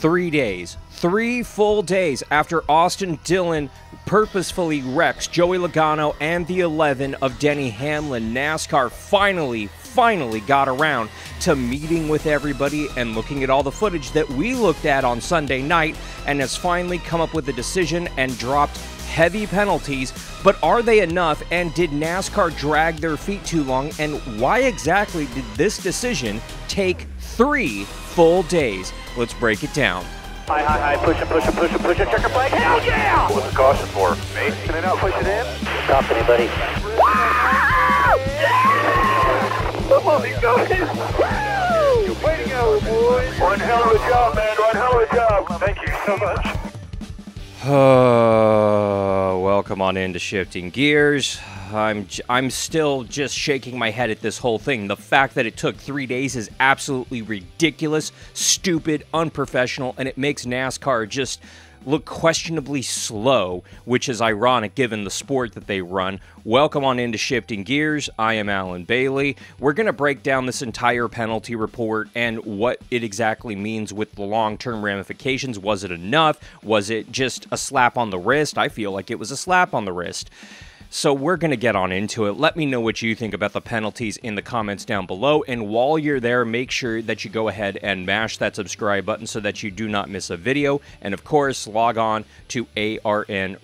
3 days, 3 full days after Austin Dillon purposefully wrecks Joey Logano and the 11 of Denny Hamlin, NASCAR finally got around to meeting with everybody and looking at all the footage that we looked at on Sunday night, and has finally come up with a decision and dropped heavy penalties. But are they enough, and did NASCAR drag their feet too long, and why exactly did this decision take 3 full days? Let's break it down. High, push it, checker flag, hell yeah! What's the caution for? Me? Can I not push it in? Stop anybody. Come on, he's going! Way to go, boys! One hell of a job, man, one hell of a job. Thank you so much. Welcome on into Shifting Gears. I'm still just shaking my head at this whole thing. The fact that it took 3 days is absolutely ridiculous, stupid, unprofessional, and it makes NASCAR just look questionably slow, which is ironic given the sport that they run. Welcome on into Shifting Gears. I am Alan Bailey. We're going to break down this entire penalty report and what it exactly means with the long-term ramifications. Was it enough? Was it just a slap on the wrist? I feel like it was a slap on the wrist. So we're going to get on into it. Let me know what you think about the penalties in the comments down below. And while you're there, make sure that you go ahead and mash that subscribe button so that you do not miss a video. And of course, log on to arnrace.com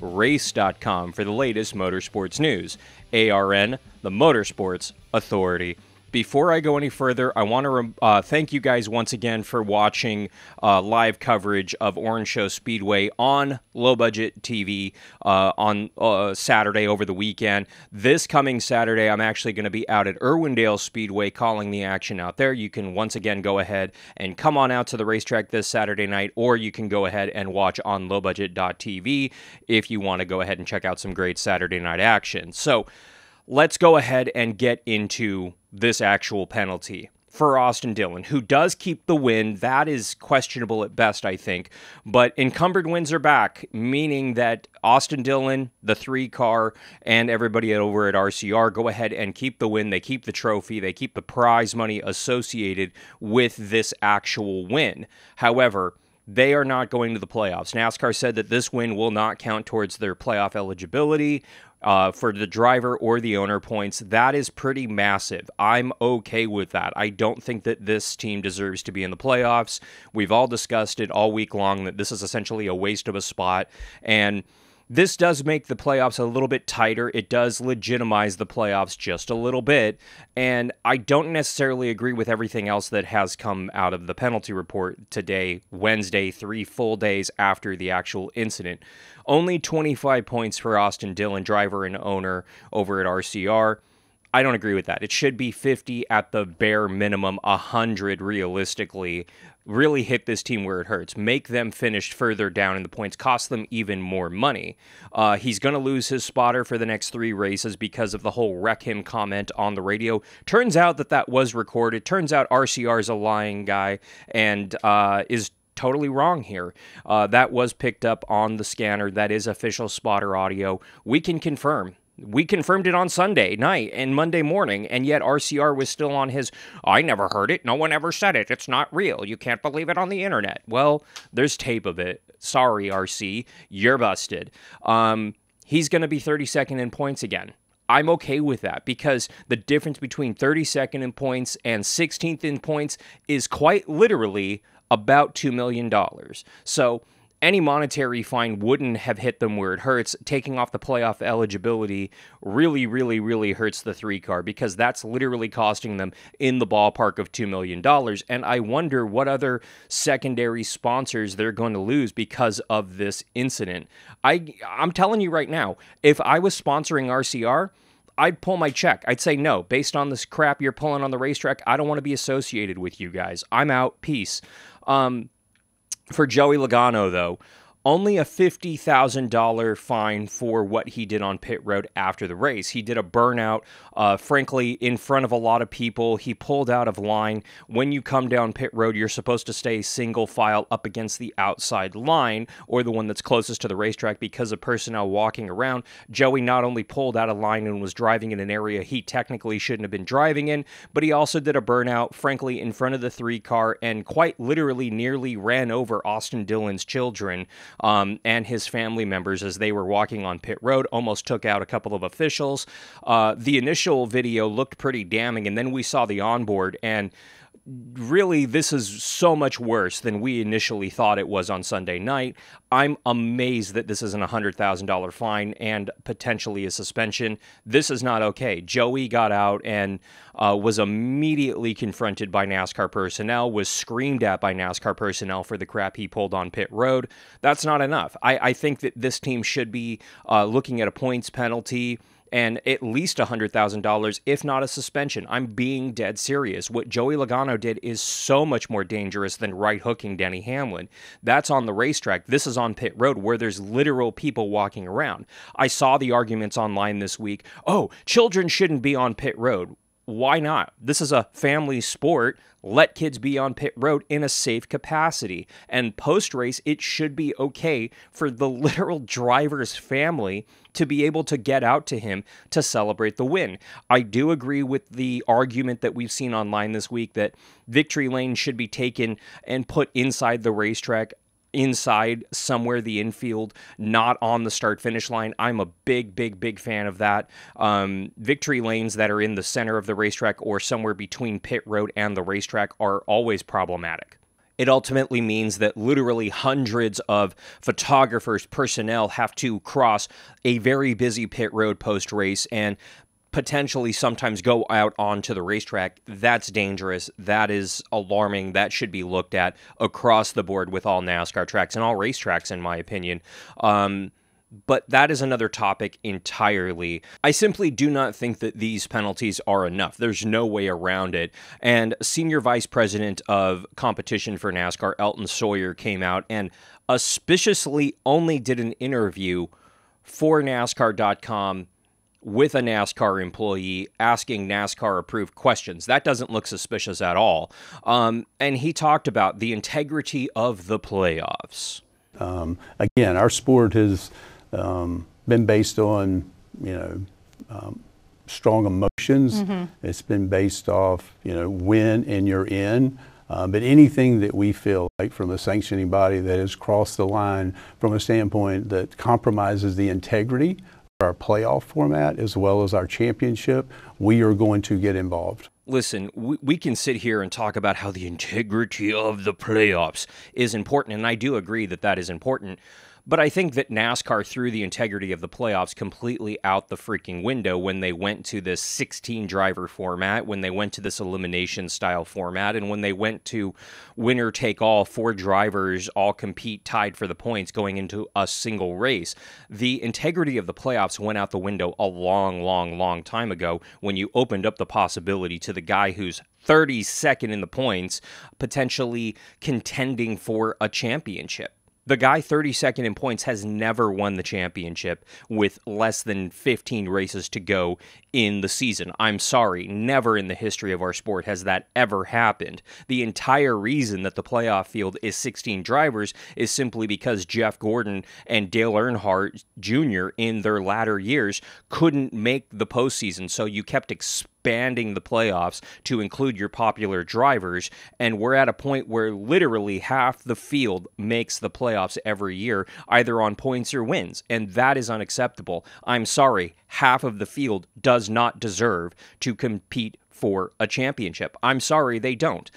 for the latest motorsports news. ARN, the Motorsports Authority. Before I go any further, I want to thank you guys once again for watching live coverage of Orange Show Speedway on Low Budget TV on Saturday over the weekend. This coming Saturday, I'm actually going to be out at Irwindale Speedway calling the action out there. You can once again go ahead and come on out to the racetrack this Saturday night, or you can go ahead and watch on lowbudget.tv if you want to go ahead and check out some great Saturday night action. So let's go ahead and get into this actual penalty for Austin Dillon, who does keep the win. That is questionable at best, I think. But encumbered wins are back, meaning that Austin Dillon, the 3-car, and everybody over at RCR go ahead and keep the win. They keep the trophy. They keep the prize money associated with this actual win. However, they are not going to the playoffs. NASCAR said that this win will not count towards their playoff eligibility for the driver or the owner points. That is pretty massive. I'm okay with that. I don't think that this team deserves to be in the playoffs. We've all discussed it all week long that this is essentially a waste of a spot, and this does make the playoffs a little bit tighter. It does legitimize the playoffs just a little bit, and I don't necessarily agree with everything else that has come out of the penalty report today, Wednesday, 3 full days after the actual incident. Only 25 points for Austin Dillon, driver and owner over at RCR. I don't agree with that. It should be 50 at the bare minimum, 100 realistically. Really hit this team where it hurts. Make them finish further down in the points. Cost them even more money. He's going to lose his spotter for the next 3 races because of the whole wreck him comment on the radio. Turns out that was recorded. Turns out RCR is a lying guy and is totally wrong here. That was picked up on the scanner. That is official spotter audio. We can confirm. We confirmed it on Sunday night and Monday morning, and yet RCR was still on his, I never heard it, no one ever said it, it's not real, you can't believe it on the internet. Well, there's tape of it. Sorry, RC, you're busted. He's going to be 32nd in points again. I'm okay with that because the difference between 32nd in points and 16th in points is quite literally about $2 million. So any monetary fine wouldn't have hit them where it hurts. Taking off the playoff eligibility really hurts the 3-car because that's literally costing them in the ballpark of $2 million. And I wonder what other secondary sponsors they're going to lose because of this incident. I'm telling you right now, if I was sponsoring RCR, I'd pull my check. I'd say, no, based on this crap you're pulling on the racetrack, I don't want to be associated with you guys. I'm out. Peace. For Joey Logano, though, only a $50,000 fine for what he did on pit road after the race. He did a burnout, frankly, in front of a lot of people. He pulled out of line. When you come down pit road, you're supposed to stay single file up against the outside line, or the one that's closest to the racetrack, because of personnel walking around. Joey not only pulled out of line and was driving in an area he technically shouldn't have been driving in, but he also did a burnout, frankly, in front of the 3 car, and quite literally nearly ran over Austin Dillon's children and his family members as they were walking on pit road, almost took out a couple of officials. The initial video looked pretty damning, and then we saw the onboard, and really, this is so much worse than we initially thought it was on Sunday night. I'm amazed that this isn't a $100,000 fine and potentially a suspension. This is not okay. Joey got out and was immediately confronted by NASCAR personnel, was screamed at by NASCAR personnel for the crap he pulled on pit road. That's not enough. I think that this team should be looking at a points penalty and at least $100,000, if not a suspension. I'm being dead serious. What Joey Logano did is so much more dangerous than right-hooking Denny Hamlin. That's on the racetrack. This is on pit road where there's literal people walking around. I saw the arguments online this week. Oh, children shouldn't be on pit road. Why not? This is a family sport. Let kids be on pit road in a safe capacity. And post-race, it should be okay for the literal driver's family to be able to get out to him to celebrate the win. I do agree with the argument that we've seen online this week that victory lane should be taken and put inside the racetrack, inside somewhere the infield, not on the start-finish line. I'm a big fan of that. Victory lanes that are in the center of the racetrack or somewhere between pit road and the racetrack are always problematic. It ultimately means that literally hundreds of photographers, personnel have to cross a very busy pit road post-race and potentially sometimes go out onto the racetrack. That's dangerous. That is alarming. That should be looked at across the board with all NASCAR tracks and all racetracks, in my opinion. But that is another topic entirely. I simply do not think that these penalties are enough. There's no way around it. And Senior Vice President of Competition for NASCAR, Elton Sawyer, came out and auspiciously only did an interview for NASCAR.com with a NASCAR employee asking NASCAR-approved questions. That doesn't look suspicious at all. And he talked about the integrity of the playoffs. Again, our sport has been based on, strong emotions. Mm-hmm. It's been based off, win and you're in. But anything that we feel like from a sanctioning body that has crossed the line from a standpoint that compromises the integrity of our playoff format as well as our championship, we are going to get involved. Listen, we can sit here and talk about how the integrity of the playoffs is important, and I do agree that that is important. But I think that NASCAR threw the integrity of the playoffs completely out the freaking window when they went to this 16-driver format, when they went to this elimination-style format, and when they went to winner-take-all, 4 drivers all compete tied for the points going into a single race. The integrity of the playoffs went out the window a long time ago when you opened up the possibility to the guy who's 32nd in the points potentially contending for a championship. The guy 32nd in points has never won the championship with less than 15 races to go in the season. I'm sorry, never in the history of our sport has that ever happened. The entire reason that the playoff field is 16 drivers is simply because Jeff Gordon and Dale Earnhardt Jr. in their latter years couldn't make the postseason, so you kept expanding the playoffs to include your popular drivers, and we're at a point where literally half the field makes the playoffs every year, either on points or wins, and that is unacceptable. I'm sorry, half of the field does not deserve to compete for a championship. I'm sorry, they don't.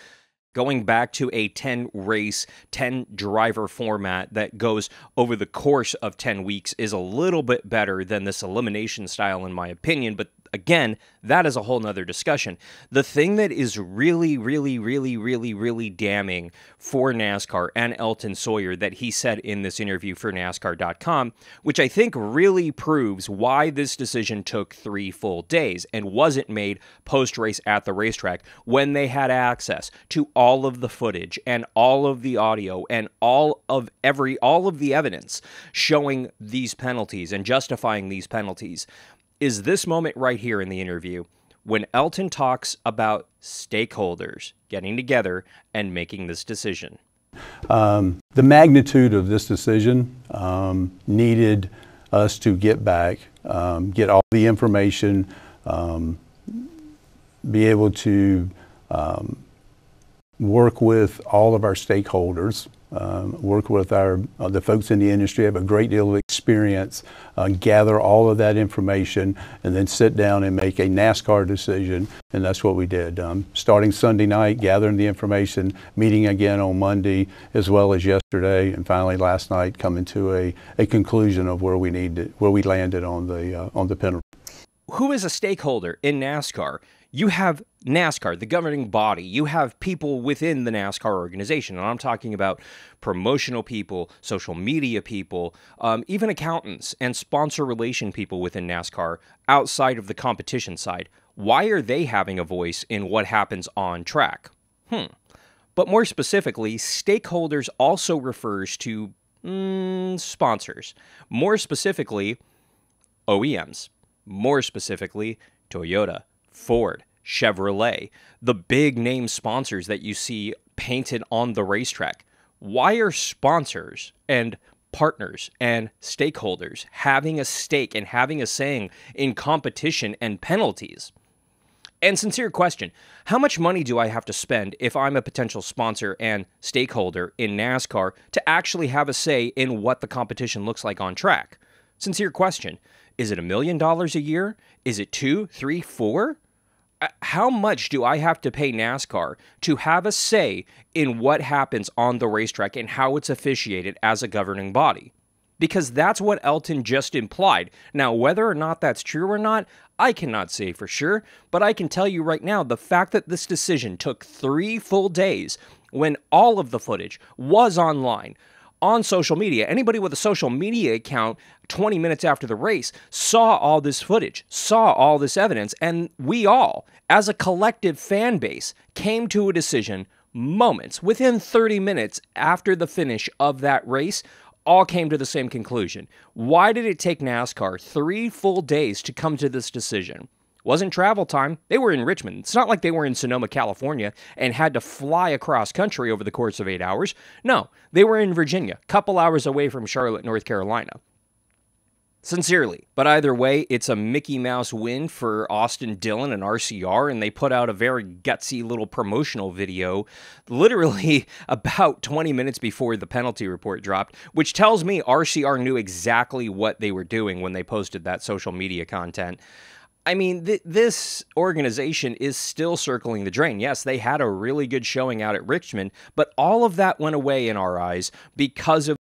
Going back to a 10-race, 10-driver format that goes over the course of 10 weeks is a little bit better than this elimination style, in my opinion, but Again, that is a whole nother discussion. The thing that is really, really, really, really, really damning for NASCAR and Elton Sawyer that he said in this interview for NASCAR.com, which I think really proves why this decision took 3 full days and wasn't made post-race at the racetrack when they had access to all of the footage and all of the audio and all of the evidence showing these penalties and justifying these penalties, is this moment right here in the interview when Elton talks about stakeholders getting together and making this decision. The magnitude of this decision needed us to get back, get all the information, be able to work with all of our stakeholders, work with the folks in the industry, have a great deal of experience, gather all of that information, and then sit down and make a NASCAR decision. And that's what we did. Starting Sunday night, gathering the information, meeting again on Monday, as well as yesterday, and finally last night coming to a conclusion of where we landed on the penalty. Who is a stakeholder in NASCAR? You have NASCAR, the governing body. You have people within the NASCAR organization. And I'm talking about promotional people, social media people, even accountants and sponsor relation people within NASCAR outside of the competition side. Why are they having a voice in what happens on track? But more specifically, stakeholders also refers to sponsors. More specifically, OEMs. More specifically, Toyota, Ford, Chevrolet, the big name sponsors that you see painted on the racetrack. Why are sponsors and partners and stakeholders having a stake and having a saying in competition and penalties? And sincere question, how much money do I have to spend if I'm a potential sponsor and stakeholder in NASCAR to actually have a say in what the competition looks like on track? Sincere question. Is it $1 million a year? Is it 2, 3, 4? How much do I have to pay NASCAR to have a say in what happens on the racetrack and how it's officiated as a governing body? Because that's what Elton just implied. Now, whether or not that's true or not, I cannot say for sure, but I can tell you right now, the fact that this decision took 3 full days when all of the footage was online, on social media. Anybody with a social media account 20 minutes after the race saw all this footage, saw all this evidence, and we all, as a collective fan base, came to a decision moments, within 30 minutes after the finish of that race, all came to the same conclusion. Why did it take NASCAR 3 full days to come to this decision? Wasn't travel time. They were in Richmond. It's not like they were in Sonoma, California, and had to fly across country over the course of 8 hours. No, they were in Virginia, a couple hours away from Charlotte, North Carolina. Sincerely. But either way, it's a Mickey Mouse win for Austin Dillon and RCR, and they put out a very gutsy little promotional video literally about 20 minutes before the penalty report dropped, which tells me RCR knew exactly what they were doing when they posted that social media content. I mean, this organization is still circling the drain. Yes, they had a really good showing out at Richmond, but all of that went away in our eyes because of